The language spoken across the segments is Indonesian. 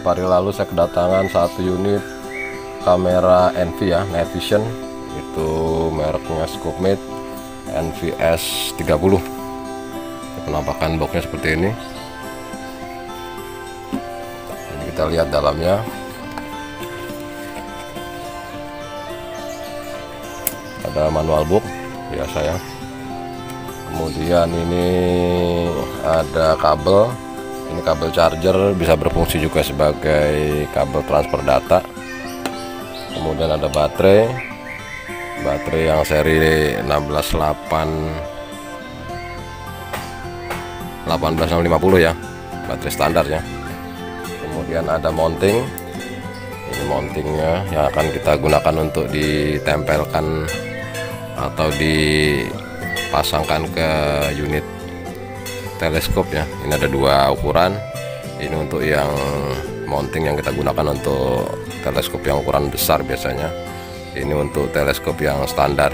beberapa hari lalu saya kedatangan satu unit kamera NV ya, Night Vision, itu mereknya Scopemate NVS 30. Penampakan boxnya seperti ini. Jadi kita lihat dalamnya. Ada manual book biasa ya. Kemudian ini ada kabel. Ini kabel charger, bisa berfungsi juga sebagai kabel transfer data. Kemudian ada baterai yang seri 18650 ya, baterai standarnya. Kemudian ada mounting. Ini mountingnya yang akan kita gunakan untuk ditempelkan atau dipasangkan ke unit teleskop ya. Ini ada dua ukuran. Ini untuk yang mounting yang kita gunakan untuk teleskop yang ukuran besar biasanya. Ini untuk teleskop yang standar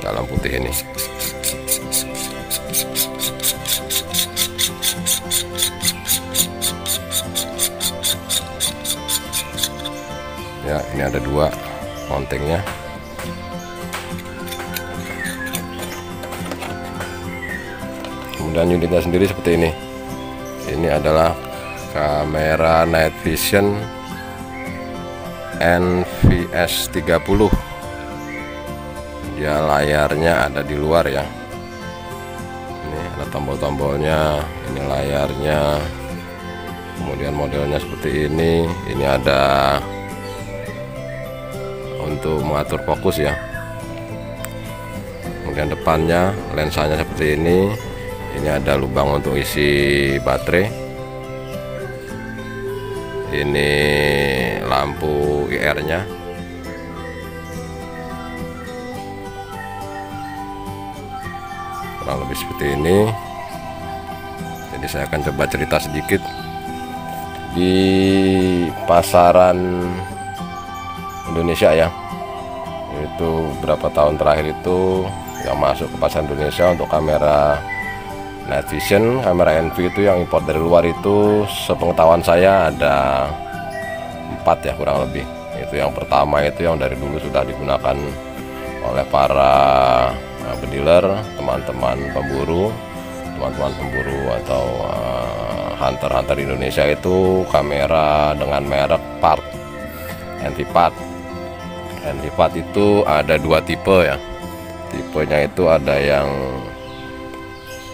dalam putih ini. Ya, ini ada dua mountingnya. Kemudian unitnya sendiri seperti ini. Ini adalah kamera Night Vision NVS 30. Dia layarnya ada di luar ya. Ini ada tombol-tombolnya. Ini layarnya. Kemudian modelnya seperti ini. Ini ada untuk mengatur fokus ya. Kemudian depannya lensanya seperti ini. Ini ada lubang untuk isi baterai. Ini lampu IR-nya. Kurang lebih seperti ini. Jadi saya akan coba cerita sedikit. Di pasaran Indonesia ya, itu berapa tahun terakhir itu yang masuk ke pasar Indonesia untuk kamera Night Vision, kamera NV itu yang import dari luar itu sepengetahuan saya ada 4 ya kurang lebih. Itu yang pertama itu yang dari dulu sudah digunakan oleh para bediler, teman-teman pemburu atau hunter Indonesia, itu kamera dengan merek PART, NV-PART. NV-PART itu ada dua tipe ya. Tipenya itu ada yang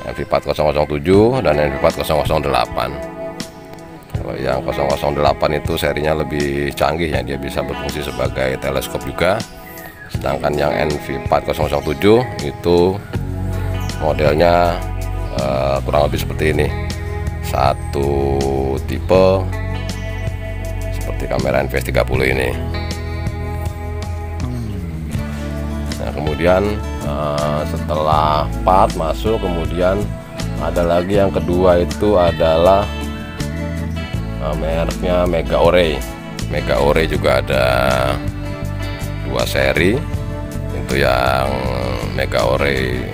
NV-PART 007 dan NV-PART 008. Kalau yang 008 itu serinya lebih canggih ya, dia bisa berfungsi sebagai teleskop juga. Sedangkan yang NV-PART 007 itu modelnya kurang lebih seperti ini. Satu tipe seperti kamera NVS 30 ini. Nah, kemudian setelah PART masuk, kemudian ada lagi yang kedua itu adalah mereknya Mega Array. Mega Array juga ada dua seri, itu yang Mega Array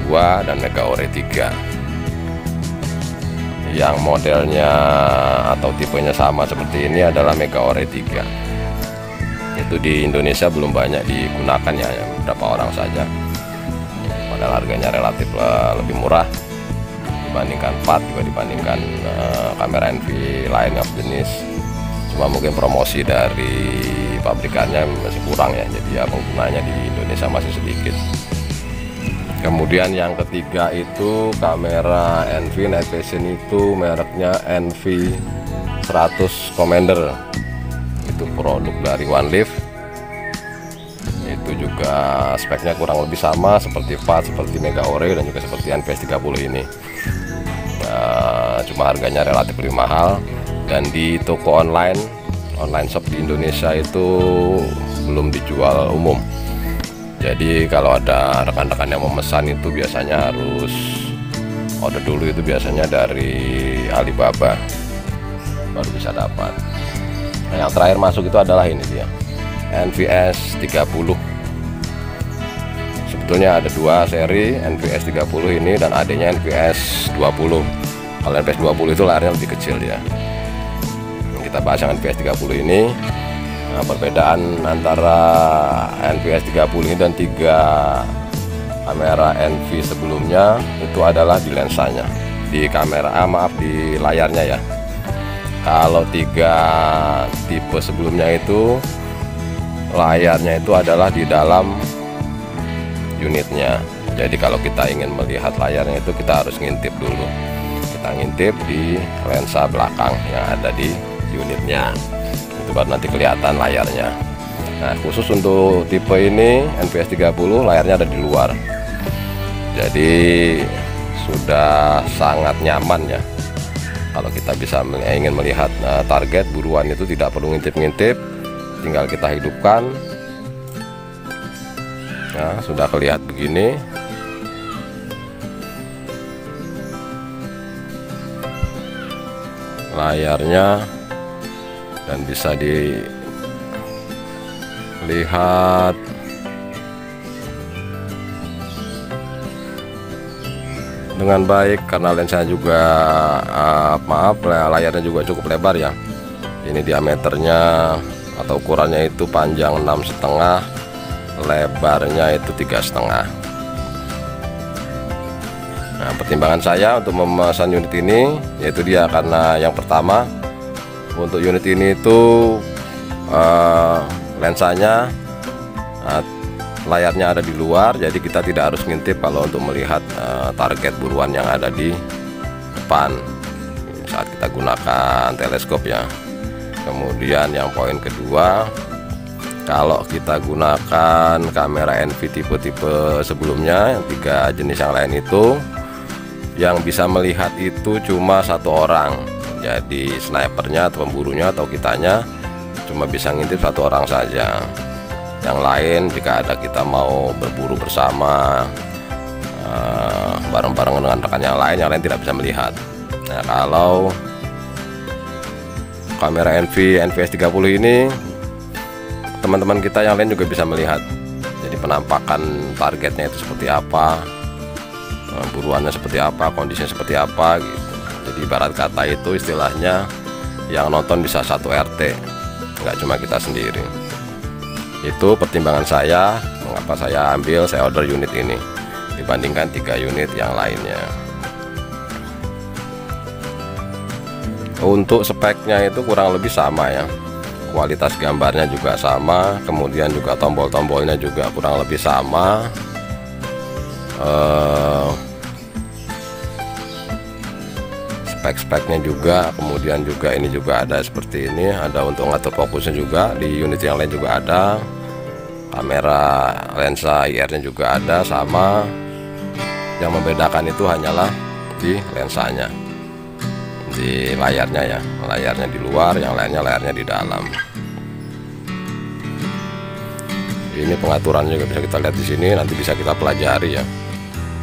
2 dan Mega Array 3. Yang modelnya atau tipenya sama seperti ini adalah Mega Array 3. Itu di Indonesia belum banyak digunakan ya, beberapa orang saja. Padahal harganya relatif lebih murah dibandingkan PART, juga dibandingkan kamera NV lain yang sejenis. Cuma mungkin promosi dari pabrikannya masih kurang ya, jadi ya penggunanya di Indonesia masih sedikit. Kemudian yang ketiga itu kamera NV Night Vision, itu mereknya NV 100 Commander. Itu produk dari OneLift. Itu juga speknya kurang lebih sama seperti PART, seperti Mega Array, dan juga seperti NVS 30 ini. Cuma harganya relatif lebih mahal, dan di toko online shop di Indonesia itu belum dijual umum. Jadi kalau ada rekan-rekan yang memesan itu biasanya harus order dulu, itu biasanya dari Alibaba baru bisa dapat. Nah, yang terakhir masuk itu adalah ini dia, NVS 30. Sebetulnya ada dua seri, NVS 30 ini dan adanya NVS 20. Kalau NVS 20 itu layarnya lebih kecil dia. kita bahas yang NVS 30 ini. Nah, perbedaan antara NVS 30 ini dan 3 kamera NV sebelumnya itu adalah di lensanya, di kamera, di layarnya ya. Kalau 3 tipe sebelumnya itu layarnya itu adalah di dalam unitnya. Jadi kalau kita ingin melihat layarnya itu kita harus ngintip dulu. Kita ngintip di lensa belakang yang ada di unitnya. Itu baru nanti kelihatan layarnya. Nah, khusus untuk tipe ini NVS 30 layarnya ada di luar. Jadi sudah sangat nyaman ya. Kalau kita bisa ingin melihat target buruan itu tidak perlu ngintip-ngintip, tinggal kita hidupkan. Nah, sudah kelihatan begini. Layarnya, dan bisa dilihat dengan baik karena lensanya juga layarnya juga cukup lebar ya. Ini diameternya atau ukurannya itu panjang 6,5, lebarnya itu 3,5. Nah, pertimbangan saya untuk memesan unit ini yaitu dia karena yang pertama, untuk unit ini itu lensanya, layarnya ada di luar, jadi kita tidak harus ngintip kalau untuk melihat target buruan yang ada di depan saat kita gunakan teleskop ya. Kemudian yang poin kedua, kalau kita gunakan kamera NV tipe-tipe sebelumnya, yang 3 jenis yang lain itu, yang bisa melihat itu cuma 1 orang. Jadi snipernya atau pemburunya atau kitanya cuma bisa ngintip 1 orang saja. Yang lain jika ada kita mau berburu bersama bareng-bareng dengan rekan yang lain tidak bisa melihat. Nah, kalau kamera NVS 30 ini teman-teman kita yang lain juga bisa melihat. Jadi penampakan targetnya itu seperti apa, buruannya seperti apa, kondisinya seperti apa gitu. Jadi ibarat kata itu istilahnya yang nonton bisa 1 RT, nggak cuma kita sendiri. Itu pertimbangan saya mengapa saya order unit ini dibandingkan 3 unit yang lainnya. Untuk speknya itu kurang lebih sama ya, kualitas gambarnya juga sama, kemudian juga tombol-tombolnya juga kurang lebih sama. Spek-speknya juga, kemudian juga ini juga ada seperti ini, ada untuk ngatur fokusnya juga. Di unit yang lain juga ada, kamera lensa IR-nya juga ada sama. Yang membedakan itu hanyalah di lensanya, di layarnya ya, layarnya di luar, yang lainnya layarnya di dalam. Ini pengaturannya juga bisa kita lihat di sini, nanti bisa kita pelajari ya.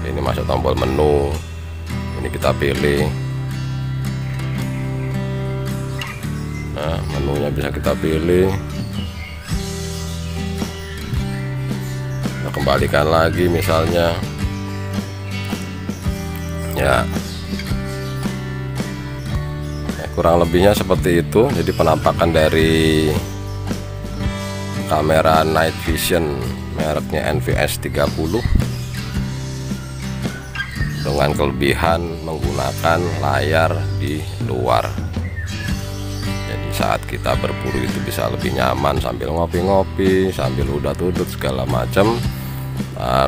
Ini masuk tombol menu, ini kita pilih. Nah, menunya bisa kita pilih. Kita kembalikan lagi misalnya ya. Kurang lebihnya seperti itu. Jadi penampakan dari kamera night vision mereknya NVS 30 dengan kelebihan menggunakan layar di luar. Jadi saat kita berburu itu bisa lebih nyaman sambil ngopi-ngopi, sambil udat-udut segala macam.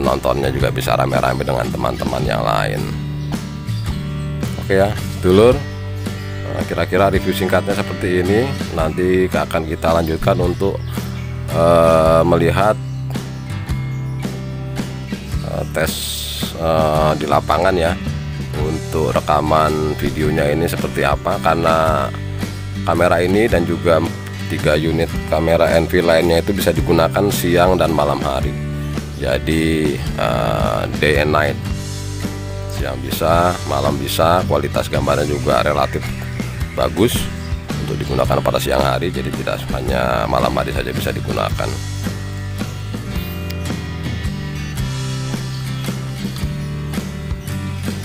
Nontonnya juga bisa rame-rame dengan teman-teman yang lain. Oke ya dulur, kira-kira review singkatnya seperti ini. Nanti akan kita lanjutkan untuk melihat tes di lapangan ya, untuk rekaman videonya ini seperti apa, karena kamera ini dan juga 3 unit kamera NV lainnya itu bisa digunakan siang dan malam hari. Jadi day and night, siang bisa, malam bisa. Kualitas gambarnya juga relatif bagus untuk digunakan pada siang hari, jadi tidak hanya malam hari saja bisa digunakan.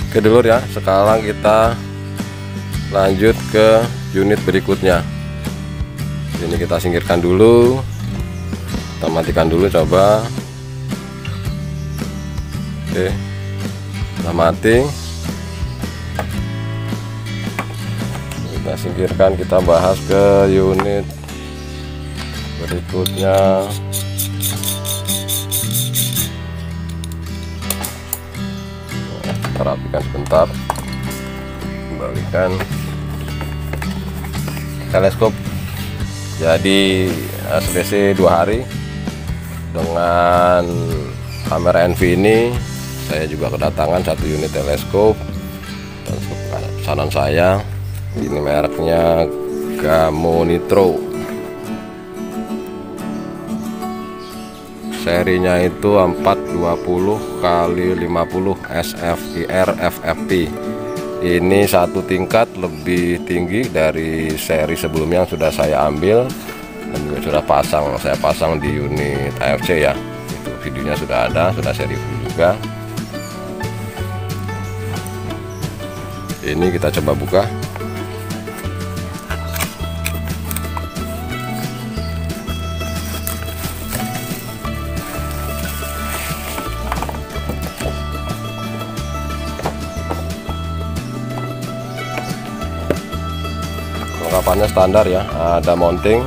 Oke dulur ya, sekarang kita lanjut ke unit berikutnya. Ini kita singkirkan dulu, kita matikan dulu coba. Oke, udah mati. Kita singkirkan, kita bahas ke unit berikutnya. Kita rapikan sebentar, kembalikan teleskop. Jadi SBC 2 hari dengan kamera NV ini. Saya juga kedatangan 1 unit teleskop pesanan saya. Ini mereknya Gamo Nitro, serinya itu 420x50 SFIR FFP. Ini 1 tingkat lebih tinggi dari seri sebelumnya yang sudah saya ambil dan juga sudah saya pasang di unit AFC ya. Itu videonya sudah ada, sudah saya review juga. Ini kita coba buka. Kelengkapannya standar ya, ada mounting,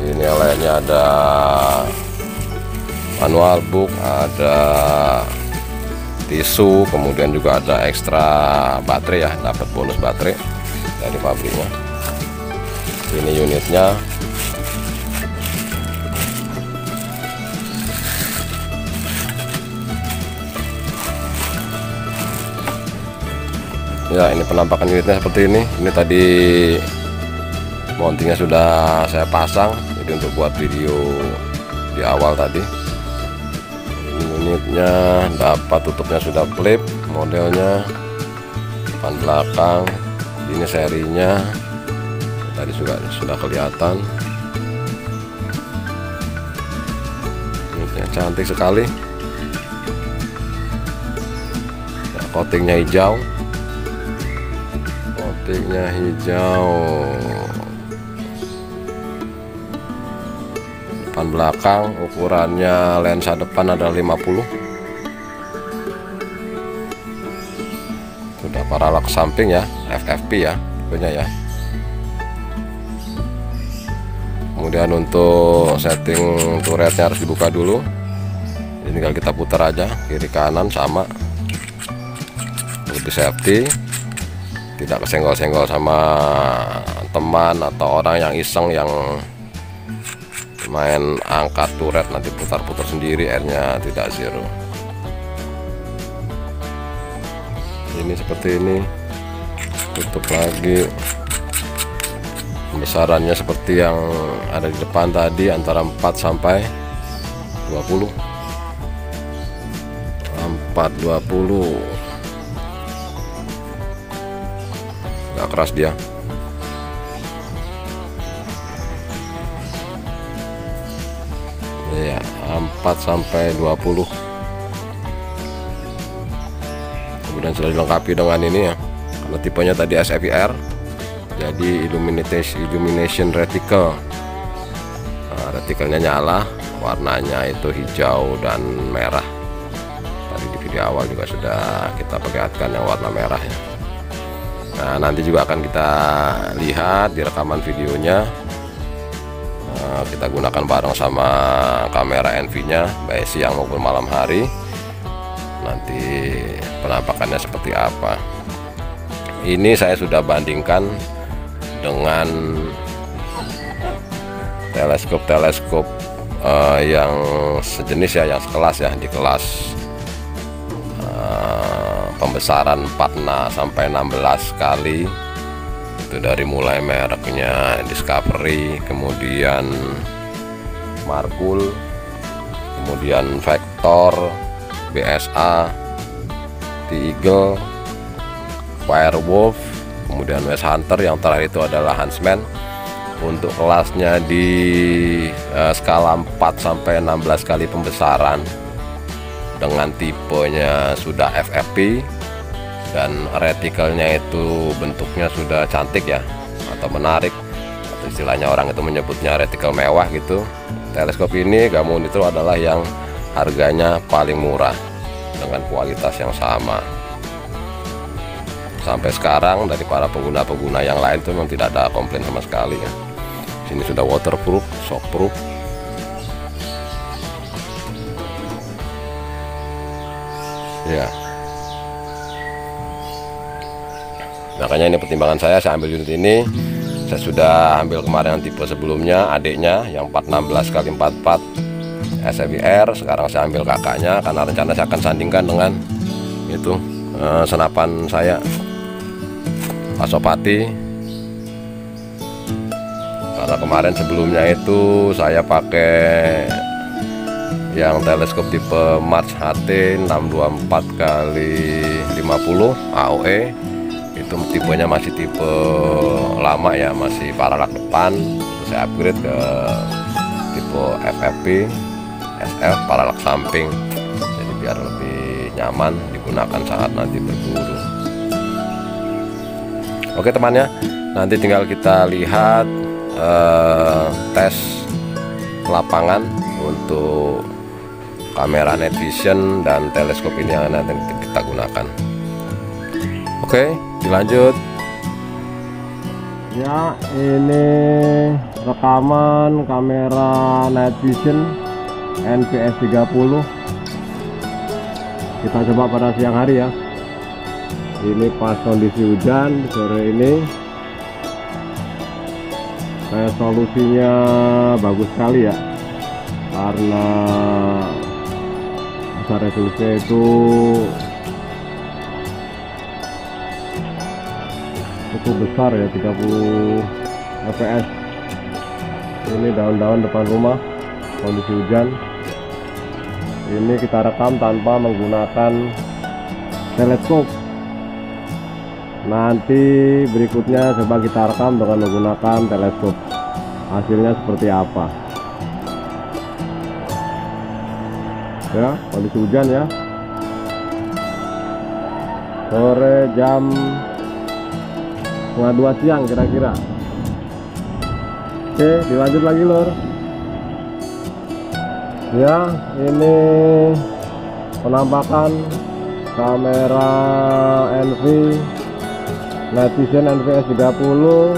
ini lainnya ada manual book, ada tisu, kemudian juga ada ekstra baterai ya, dapat bonus baterai dari pabriknya. Ini unitnya. Ya, ini penampakan unitnya seperti ini. Ini tadi mountingnya sudah saya pasang, jadi untuk buat video di awal tadi. Ini unitnya dapat tutupnya sudah klip, modelnya depan belakang. Ini serinya tadi sudah kelihatan. Unitnya cantik sekali. Ya, coatingnya hijau. Coatingnya hijau. Depan belakang ukurannya lensa depan ada 50. Sudah paralak samping ya, FFP ya tipenya ya. Kemudian untuk setting turretnya harus dibuka dulu. Ini tinggal kita putar aja kiri kanan sama, lebih safety. Tidak kesenggol-senggol sama teman atau orang yang iseng yang main angkat turret nanti putar-putar sendiri, airnya tidak zero. Ini seperti ini, tutup lagi. Pembesarannya seperti yang ada di depan tadi, antara 4 sampai 20. 420. Keras dia. Ya, 4 sampai 20. Kemudian sudah dilengkapi dengan ini ya. Karena tipenya tadi SFIR, jadi illumination reticle. Nah, retikelnya nyala, warnanya itu hijau dan merah. Tadi di video awal juga sudah kita perlihatkan yang warna merah ya. Nah, nanti juga akan kita lihat di rekaman videonya. Kita gunakan bareng sama kamera NV-nya, baik siang maupun malam hari. Nanti penampakannya seperti apa. Ini saya sudah bandingkan dengan teleskop yang sejenis ya, yang sekelas ya, di kelas pembesaran 4 sampai 16 kali. Itu dari mulai mereknya Discovery, kemudian Markul, kemudian Vector, BSA, Eagle, Firewolf, kemudian West Hunter, yang terakhir itu adalah Huntsman. Untuk kelasnya di skala 4 sampai 16 kali pembesaran dengan tipenya sudah FFP dan retikelnya itu bentuknya sudah cantik ya, atau menarik, atau istilahnya orang itu menyebutnya retikel mewah gitu. Teleskop ini Gamma Nitro adalah yang harganya paling murah dengan kualitas yang sama. Sampai sekarang dari para pengguna-pengguna yang lain itu memang tidak ada komplain sama sekali ya. Sini sudah waterproof, shockproof. Ya. Makanya ini pertimbangan saya ambil unit ini. Saya sudah ambil kemarin tipe sebelumnya, adiknya yang 416x44 SFIR. Sekarang saya ambil kakaknya karena rencana saya akan sandingkan dengan itu senapan saya Pasopati. Karena kemarin sebelumnya itu saya pakai yang teleskop tipe Mars HT 624x50 AOE. Itu tipenya masih tipe lama ya, masih paralak depan. Terus saya upgrade ke tipe FFP SF paralak samping, jadi biar lebih nyaman digunakan saat nanti berburu. Oke temannya, nanti tinggal kita lihat tes lapangan untuk kamera night vision dan teleskop ini yang nanti kita gunakan. Oke, dilanjut. Ya, ini rekaman kamera night vision NPS 30. Kita coba pada siang hari ya. Ini pas kondisi hujan sore ini. Resolusinya bagus sekali ya, karena besar resolusinya itu cukup besar ya, 30 fps. Ini daun-daun depan rumah kondisi hujan. Ini kita rekam tanpa menggunakan teleskop. Nanti berikutnya coba kita rekam dengan menggunakan teleskop, hasilnya seperti apa ya. Kondisi hujan ya, sore jam 1:30 siang kira-kira. Oke, dilanjut lagi lor ya. Ini penampakan kamera NV Night Vision NVS 30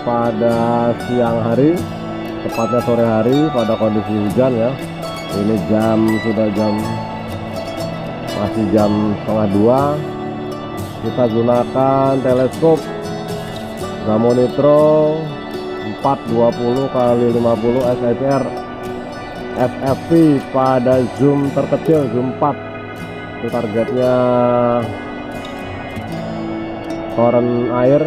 pada siang hari, tepatnya sore hari pada kondisi hujan ya. Ini masih jam 1:30. Kita gunakan teleskop Gamma Nitro 420x50 SFIR FFP pada zoom terkecil, zoom 4. Itu targetnya koran air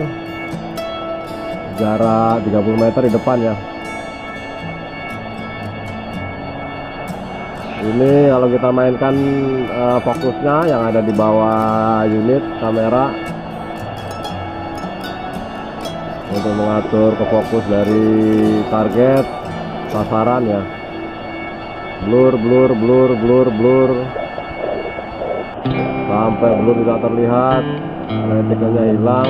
jarak 30 meter di depan ya. Ini kalau kita mainkan fokusnya yang ada di bawah unit kamera untuk mengatur ke fokus dari target sasaran ya. Blur sampai blur tidak terlihat, retikelnya hilang.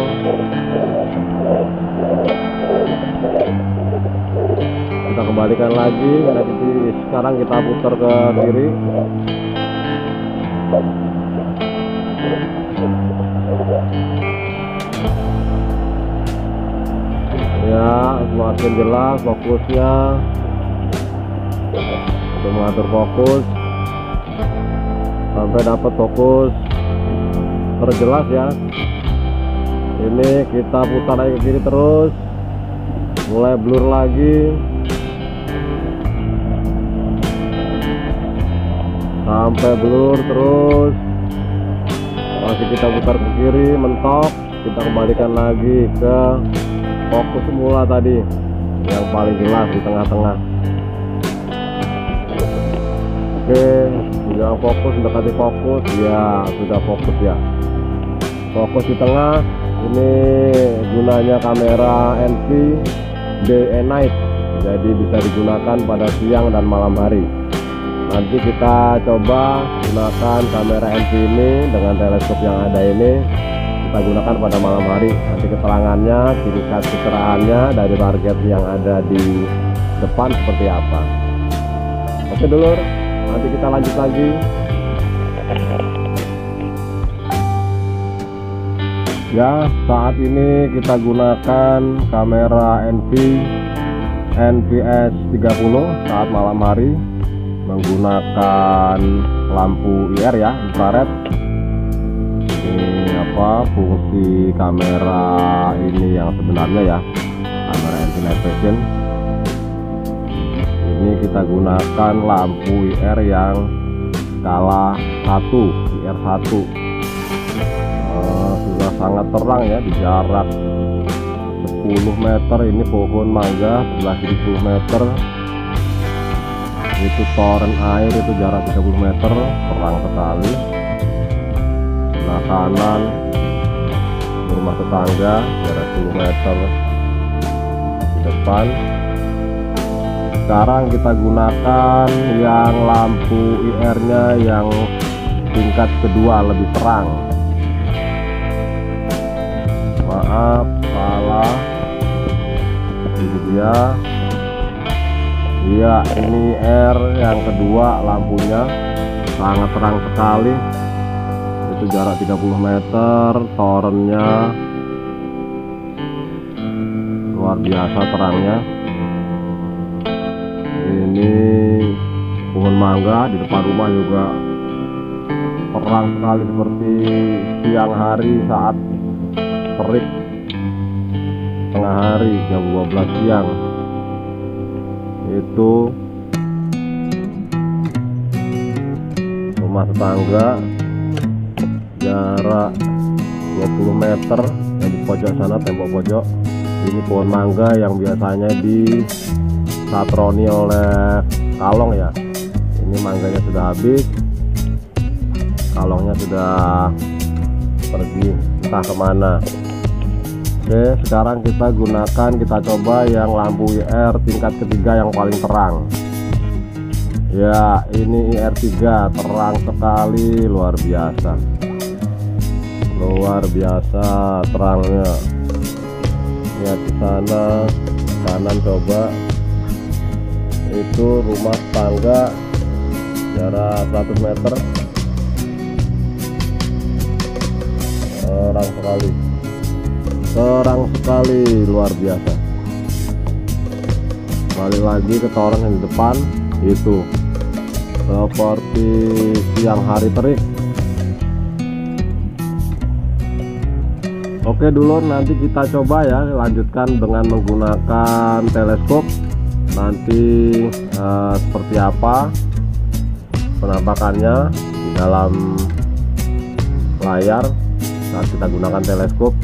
Kita kembalikan lagi. Nanti sekarang kita putar ke kiri. Ya, semakin jelas fokusnya. Untuk mengatur fokus sampai dapat fokus terjelas ya. Ini kita putar lagi ke kiri terus, mulai blur lagi sampai blur terus. Masih kita putar ke kiri, mentok. Kita kembalikan lagi ke fokus semula tadi yang paling jelas di tengah-tengah. Oke, sudah fokus, mendekati fokus ya, sudah fokus ya. Fokus di tengah. Ini gunanya kamera NV Day and Night, jadi bisa digunakan pada siang dan malam hari. Nanti kita coba gunakan kamera NV ini dengan teleskop yang ada ini, kita gunakan pada malam hari. Nanti keterangannya, tingkat kecerahannya dari target yang ada di depan seperti apa. Oke dulur, nanti kita lanjut lagi. Ya, saat ini kita gunakan kamera NVS 30 saat malam hari, menggunakan lampu IR ya, infrared. Ini apa fungsi kamera ini yang sebenarnya ya, kamera NV Night Vision. Ini kita gunakan lampu IR yang skala 1, IR 1. Sudah sangat terang ya, di jarak 10 meter ini pohon mangga, sebelah kiri 10 meter itu toren air, itu jarak 30 meter, terang sekali. Sebelah kanan rumah tetangga, jarak 10 meter di depan. Sekarang kita gunakan yang lampu IR nya yang tingkat kedua, lebih terang. Maaf, salah. Ini dia. Iya, ini R yang kedua, lampunya sangat terang sekali. Itu jarak 30 meter, torennya luar biasa terangnya. Ini pohon mangga di depan rumah juga terang sekali, seperti siang hari saat terik tengah hari jam 12 siang. Itu rumah tetangga, jarak 20 meter yang di pojok sana, tembok pojok. Ini pohon mangga yang biasanya disatroni oleh kalong ya. Ini mangganya sudah habis, kalongnya sudah pergi entah kemana. Oke, sekarang kita coba yang lampu IR tingkat ketiga yang paling terang. Ya, ini IR 3 terang sekali, luar biasa. Luar biasa terangnya. Lihat di sana, kanan coba. Itu rumah tangga jarak 100 meter. Terang sekali, luar biasa. Balik lagi ke toren yang di depan, itu seperti siang hari terik. Oke dulu, nanti kita coba ya, lanjutkan dengan menggunakan teleskop. Nanti seperti apa penampakannya di dalam layar saat kita gunakan teleskop.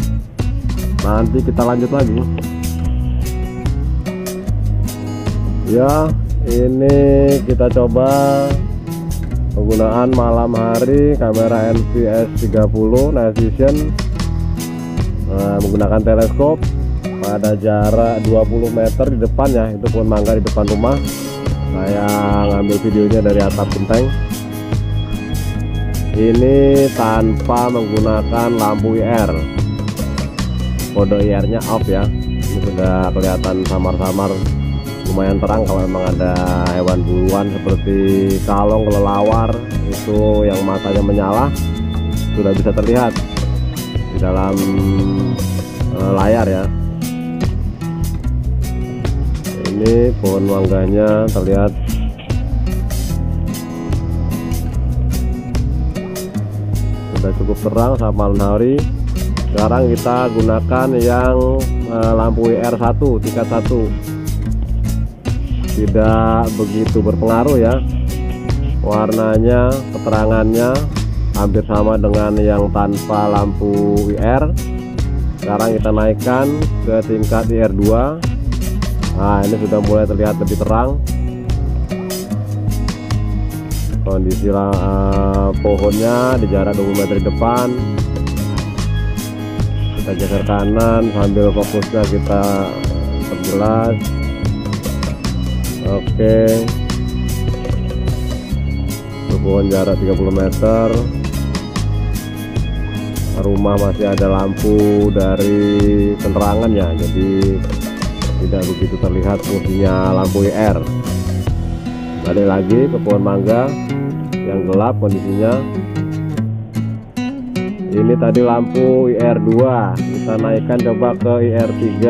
Nanti kita lanjut lagi. Ya, ini kita coba penggunaan malam hari kamera NVS 30 Night Vision, menggunakan teleskop pada jarak 20 meter di depan ya. Itu pohon mangga di depan rumah. Saya ngambil videonya dari atap genteng. Ini tanpa menggunakan lampu IR. Kode IR nya off ya. Ini sudah kelihatan samar-samar, lumayan terang. Kalau memang ada hewan buruan seperti kalong, kelelawar, itu yang matanya menyala, sudah bisa terlihat di dalam layar ya. Ini pohon mangganya terlihat sudah cukup terang saat malam hari. Sekarang kita gunakan yang lampu IR 1 tingkat 1. Tidak begitu berpengaruh ya, warnanya, keterangannya hampir sama dengan yang tanpa lampu IR. Sekarang kita naikkan ke tingkat IR 2. Nah, ini sudah mulai terlihat lebih terang. Kondisi pohonnya di jarak 20 meter di depan. Kita geser kanan sambil fokusnya kita perjelas. Oke, pohon jarak 30 meter. Rumah masih ada lampu dari penerangan ya, jadi tidak begitu terlihat fungsinya lampu IR. Balik lagi ke pohon mangga yang gelap kondisinya. Ini tadi lampu IR2, kita naikkan coba ke IR3.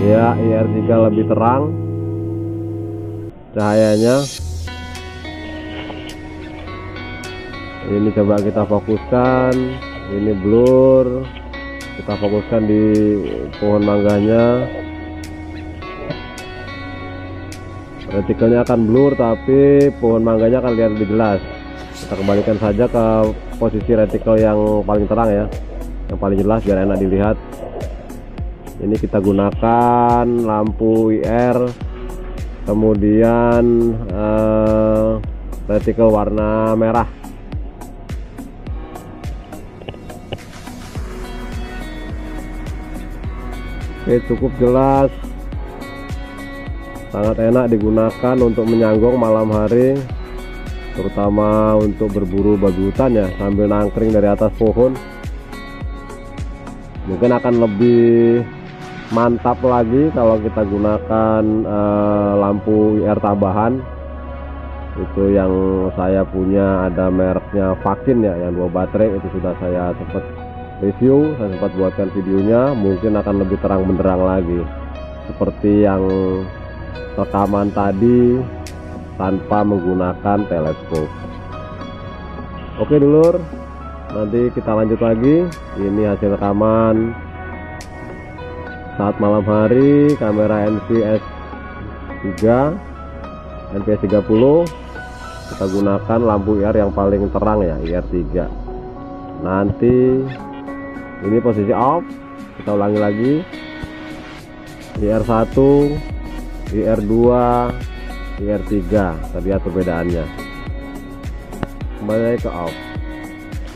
Ya, IR3 lebih terang cahayanya. Ini coba kita fokuskan, ini blur, kita fokuskan di pohon mangganya. Retikelnya akan blur tapi pohon mangganya akan lihat lebih jelas. Kita kembalikan saja ke posisi retikel yang paling terang ya, yang paling jelas biar enak dilihat. Ini kita gunakan lampu IR, kemudian retikel warna merah. Oke, cukup jelas, sangat enak digunakan untuk menyanggong malam hari, terutama untuk berburu babi hutan ya, sambil nangkring dari atas pohon. Mungkin akan lebih mantap lagi kalau kita gunakan lampu IR tambahan. Itu yang saya punya, ada mereknya Vakin ya, yang 2 baterai. Itu sudah saya sempat review, saya sempat buatkan videonya. Mungkin akan lebih terang benderang lagi, seperti yang rekaman tadi tanpa menggunakan teleskop. Oke dulur, nanti kita lanjut lagi. Ini hasil rekaman saat malam hari, kamera NVS 3 NVS 30. Kita gunakan lampu IR yang paling terang ya, IR 3. Nanti ini posisi off, kita ulangi lagi. IR 1, IR 2, IR 3, kita lihat perbedaannya. Kembali lagi ke off.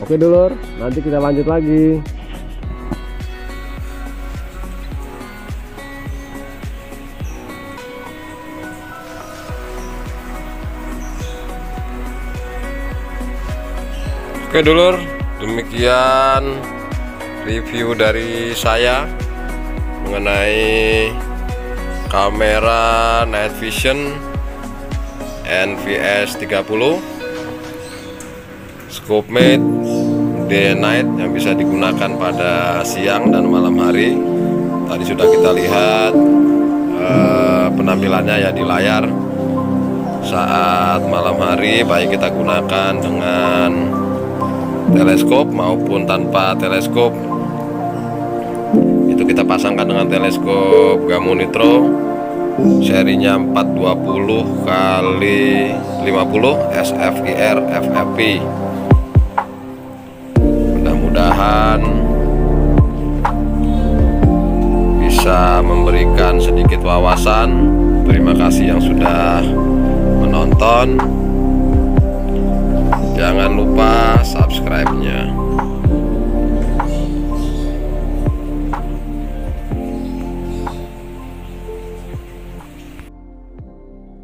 Oke dulur, nanti kita lanjut lagi. Oke dulur, demikian review dari saya mengenai kamera Night Vision NVS 30 scope mate day and night yang bisa digunakan pada siang dan malam hari. Tadi sudah kita lihat penampilannya ya di layar. Saat malam hari baik kita gunakan dengan teleskop maupun tanpa teleskop, itu kita pasangkan dengan teleskop Gamow Nitro serinya 420 x 50 SFIR FFP. Mudah-mudahan bisa memberikan sedikit wawasan. Terima kasih yang sudah menonton.